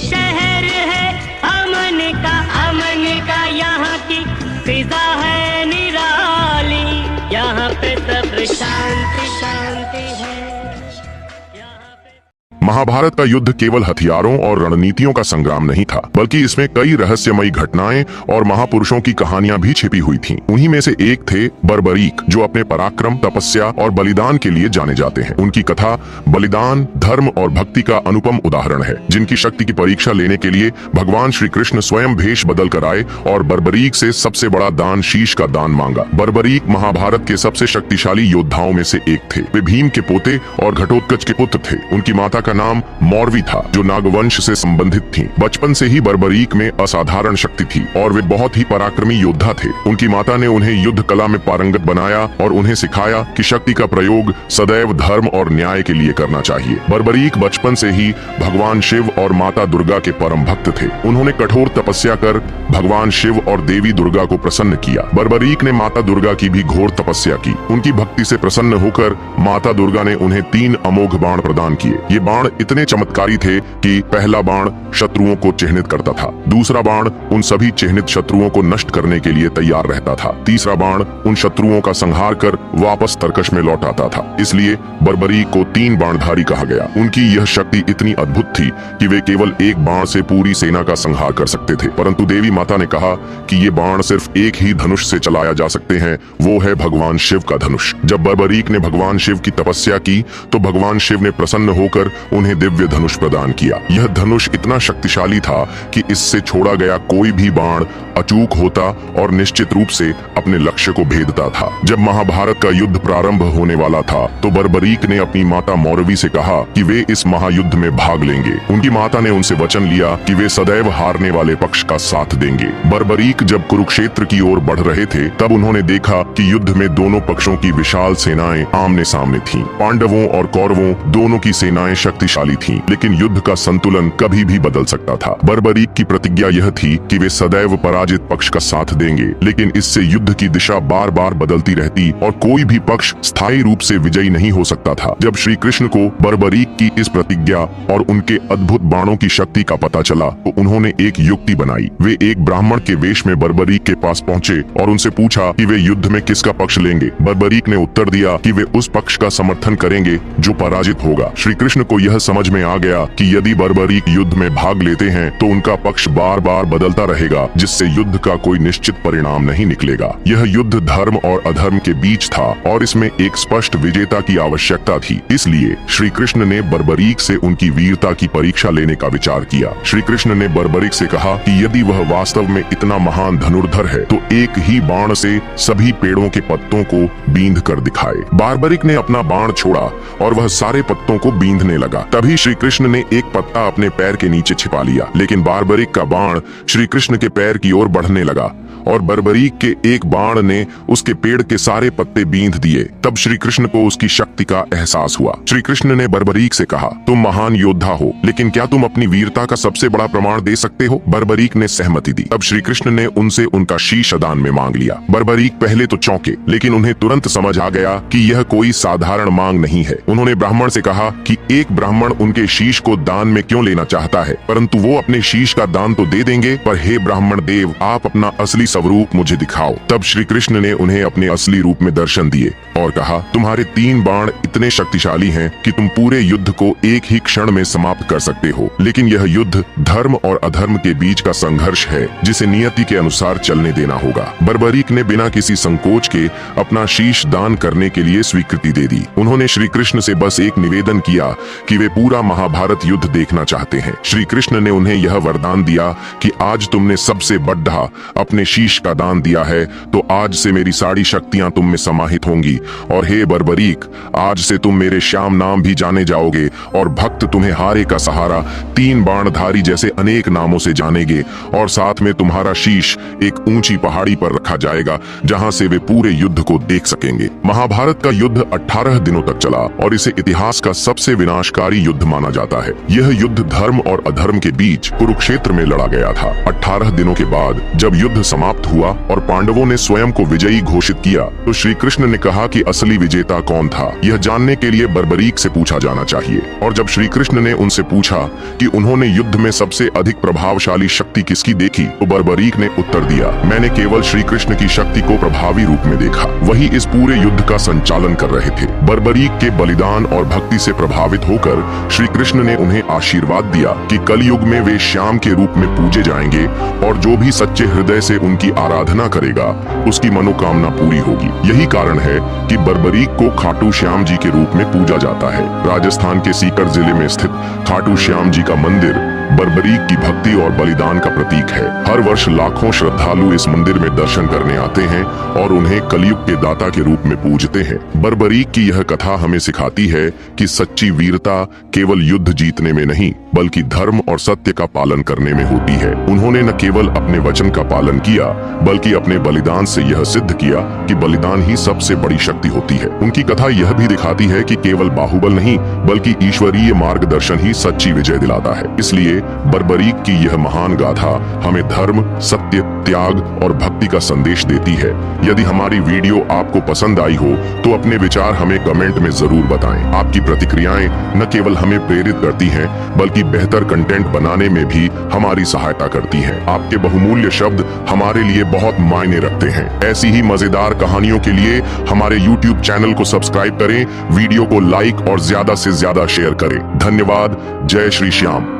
शहर है अमन का यहाँ की फिजा है निराली, यहाँ पे सब शांति शांति है। महाभारत का युद्ध केवल हथियारों और रणनीतियों का संग्राम नहीं था, बल्कि इसमें कई रहस्यमयी घटनाएं और महापुरुषों की कहानियां भी छिपी हुई थीं। उन्हीं में से एक थे बर्बरीक, जो अपने पराक्रम, तपस्या और बलिदान के लिए जाने जाते हैं। उनकी कथा बलिदान, धर्म और भक्ति का अनुपम उदाहरण है, जिनकी शक्ति की परीक्षा लेने के लिए भगवान श्री कृष्ण स्वयं भेष बदल कर आए और बर्बरीक से सबसे बड़ा दान, शीश का दान मांगा। बर्बरीक महाभारत के सबसे शक्तिशाली योद्धाओं में से एक थे। वे भीम के पोते और घटोत्कच के पुत्र थे। उनकी माता का नाम मौरवी था, जो नागवंश से संबंधित थी। बचपन से ही बर्बरीक में असाधारण शक्ति थी और वे बहुत ही पराक्रमी योद्धा थे। उनकी माता ने उन्हें युद्ध कला में पारंगत बनाया और उन्हें सिखाया कि शक्ति का प्रयोग सदैव धर्म और न्याय के लिए करना चाहिए। बर्बरीक बचपन से ही भगवान शिव और माता दुर्गा के परम भक्त थे। उन्होंने कठोर तपस्या कर भगवान शिव और देवी दुर्गा को प्रसन्न किया। बर्बरीक ने माता दुर्गा की भी घोर तपस्या की। उनकी भक्ति से प्रसन्न होकर माता दुर्गा ने उन्हें 3 अमोघ बाण प्रदान किए। ये बाण इतने चमत्कारी थे कि पहला बाण शत्रुओं को चिह्नित करता था, दूसरा बाण उन सभी चिह्नित शत्रुओं को नष्ट करने के लिए तैयार रहता था, तीसरा बाण उन शत्रुओं का संहार कर वापस तरकश में लौट आता था। इसलिए बर्बरीक को 3 बाणधारी कहा गया। उनकी यह शक्ति इतनी अद्भुत थी कि वे केवल एक बाण से पूरी सेना का संहार कर सकते थे। परंतु देवी माता ने कहा कि ये बाण सिर्फ एक ही धनुष से चलाया जा सकते हैं, वो है भगवान शिव का धनुष। जब बर्बरीक ने भगवान शिव की तपस्या की तो भगवान शिव ने प्रसन्न होकर उन्हें दिव्य धनुष प्रदान किया। यह धनुष इतना शक्तिशाली था कि इससे छोड़ा गया कोई भी बाण अचूक होता और निश्चित रूप से अपने लक्ष्य को भेदता था। जब महाभारत का युद्ध प्रारंभ होने वाला था तो बर्बरीक ने अपनी माता मौरवी से कहा कि वे इस महायुद्ध में भाग लेंगे। उनकी माता ने उनसे वचन लिया कि वे सदैव हारने वाले पक्ष का साथ देंगे। बर्बरीक जब कुरुक्षेत्र की ओर बढ़ रहे थे तब उन्होंने देखा कि युद्ध में दोनों पक्षों की विशाल सेनाएं आमने सामने थीं। पांडवों और कौरवों दोनों की सेनाएं शक्तिशाली थीं, लेकिन युद्ध का संतुलन कभी भी बदल सकता था। बर्बरीक की प्रतिज्ञा यह थी कि वे सदैव पराजित पक्ष का साथ देंगे, लेकिन इससे युद्ध की दिशा बार बार बदलती रहती और कोई भी पक्ष स्थायी रूप से विजयी नहीं हो सकता था। जब श्री कृष्ण को बर्बरीक की इस प्रतिज्ञा और उनके अद्भुत बाणों की शक्ति का पता चला तो उन्होंने एक युक्ति बनाई। वे एक ब्राह्मण के वेश में बर्बरीक के पास पहुंचे और उनसे पूछा कि वे युद्ध में किसका पक्ष लेंगे। बर्बरीक ने उत्तर दिया कि वे उस पक्ष का समर्थन करेंगे जो पराजित होगा। श्री कृष्ण को यह समझ में आ गया कि यदि बर्बरीक युद्ध में भाग लेते हैं तो उनका पक्ष बार बार बदलता रहेगा, जिससे युद्ध का कोई निश्चित परिणाम नहीं निकलेगा। यह युद्ध धर्म और अधर्म के बीच था और इसमें एक स्पष्ट विजेता की आवश्यकता थी। इसलिए श्री कृष्ण ने बर्बरीक से उनकी वीरता की परीक्षा लेने का विचार किया। श्री कृष्ण ने बर्बरीक से कहा कि यदि वह वास्तव में इतना महान धनुर्धर है तो एक ही बाण से सभी पेड़ों के पत्तों को बींध कर दिखाए। बर्बरीक ने अपना बाण छोड़ा और वह सारे पत्तों को बींधने लगा। तभी श्री कृष्ण ने एक पत्ता अपने पैर के नीचे छिपा लिया, लेकिन बर्बरीक का बाण श्री कृष्ण के पैर की ओर बढ़ने लगा और बर्बरीक के एक बाण ने उसके पेड़ के सारे पत्ते बींध दिए। तब श्री कृष्ण को उसकी शक्ति का एहसास हुआ। श्री कृष्ण ने बर्बरीक से कहा, तुम महान योद्धा हो, लेकिन क्या तुम अपनी वीरता का सबसे बड़ा प्रमाण दे सकते हो? बर्बरीक ने सहमति दी। तब श्री कृष्ण ने उनसे उनका शीश दान में मांग लिया। बर्बरीक पहले तो चौंके, लेकिन उन्हें तुरंत समझ आ गया कि यह कोई साधारण मांग नहीं है। उन्होंने ब्राह्मण से कहा कि एक ब्राह्मण उनके शीश को दान में क्यों लेना चाहता है, परंतु वो अपने शीश का दान तो दे देंगे, पर हे ब्राह्मण देव, आप अपना असली स्वरूप मुझे दिखाओ। तब श्री कृष्ण ने उन्हें अपने असली रूप में दर्शन दिए और कहा, तुम्हारे 3 बाण इतने शक्तिशाली हैं कि तुम पूरे युद्ध को एक ही क्षण में समाप्त कर सकते हो, लेकिन यह युद्ध धर्म और अधर्म के बीच का संघर्ष है जिसे नियति के अनुसार चलने देना होगा। बर्बरीक ने बिना किसी संकोच के अपना शीश दान करने के लिए स्वीकृति दे दी। उन्होंने श्री कृष्ण से बस एक निवेदन किया कि वे पूरा महाभारत युद्ध देखना चाहते हैं। श्री कृष्ण ने उन्हें यह वरदान दिया कि आज तुमने सबसे बड़ा अपने शीश का दान दिया है, तो आज से मेरी सारी शक्तियां तुम में समाहित होंगी, और हे बर्बरीक, आज से तुम मेरे श्याम नाम भी जाने जाओगे और भक्त तुम्हें हारे का सहारा, 3 बाणधारी जैसे अनेक नामों से जानेंगे, और साथ में तुम्हारा शीश एक ऊंची पहाड़ी पर रखा जाएगा जहां से वे पूरे युद्ध को देख सकेंगे। महाभारत का युद्ध 18 दिनों तक चला और इसे इतिहास का सबसे विनाशकारी युद्ध माना जाता है। यह युद्ध धर्म और अधर्म के बीच कुरुक्षेत्र में लड़ा गया था। 18 दिनों के बाद जब युद्ध समाप्त समाप्त हुआ और पांडवों ने स्वयं को विजयी घोषित किया, तो श्री कृष्ण ने कहा कि असली विजेता कौन था, यह जानने के लिए बर्बरीक से पूछा जाना चाहिए। और जब श्री कृष्ण ने उनसे पूछा कि उन्होंने युद्ध में सबसे अधिक प्रभावशाली शक्ति किसकी देखी, तो बर्बरीक ने उत्तर दिया, मैंने केवल श्री कृष्ण की शक्ति को प्रभावी रूप में देखा। वही इस पूरे युद्ध का संचालन कर रहे थे। बर्बरीक के बलिदान और भक्ति से प्रभावित होकर श्री कृष्ण ने उन्हें आशीर्वाद दिया कि कलयुग में वे श्याम के रूप में पूजे जाएंगे और जो भी सच्चे हृदय से उनकी आराधना करेगा उसकी मनोकामना पूरी होगी। यही कारण है कि बर्बरीक को खाटू श्याम जी के रूप में पूजा जाता है। राजस्थान के सीकर जिले में स्थित खाटू श्याम जी का मंदिर बर्बरीक की भक्ति और बलिदान का प्रतीक है। हर वर्ष लाखों श्रद्धालु इस मंदिर में दर्शन करने आते हैं और उन्हें कलयुग के दाता के रूप में पूजते हैं। बर्बरीक की यह कथा हमें सिखाती है कि सच्ची वीरता केवल युद्ध जीतने में नहीं बल्कि धर्म और सत्य का पालन करने में होती है। उन्होंने न केवल अपने वचन का पालन किया बल्कि अपने बलिदान से यह सिद्ध किया कि बलिदान ही सबसे बड़ी शक्ति होती है। उनकी कथा यह भी दिखाती है कि केवल बाहुबल नहीं बल्कि ईश्वरीय मार्गदर्शन ही सच्ची विजय दिलाता है। इसलिए बर्बरीक की यह महान गाथा हमें धर्म, सत्य, त्याग और भक्ति का संदेश देती है। यदि हमारी वीडियो आपको पसंद आई हो तो अपने विचार हमें कमेंट में जरूर बताएं। आपकी प्रतिक्रियाएं न केवल हमें प्रेरित करती हैं बल्कि बेहतर कंटेंट बनाने में भी हमारी सहायता करती हैं। आपके बहुमूल्य शब्द हमारे लिए बहुत मायने रखते हैं। ऐसी ही मजेदार कहानियों के लिए हमारे YouTube चैनल को सब्सक्राइब करें, वीडियो को लाइक और ज्यादा से ज्यादा शेयर करें। धन्यवाद। जय श्री श्याम।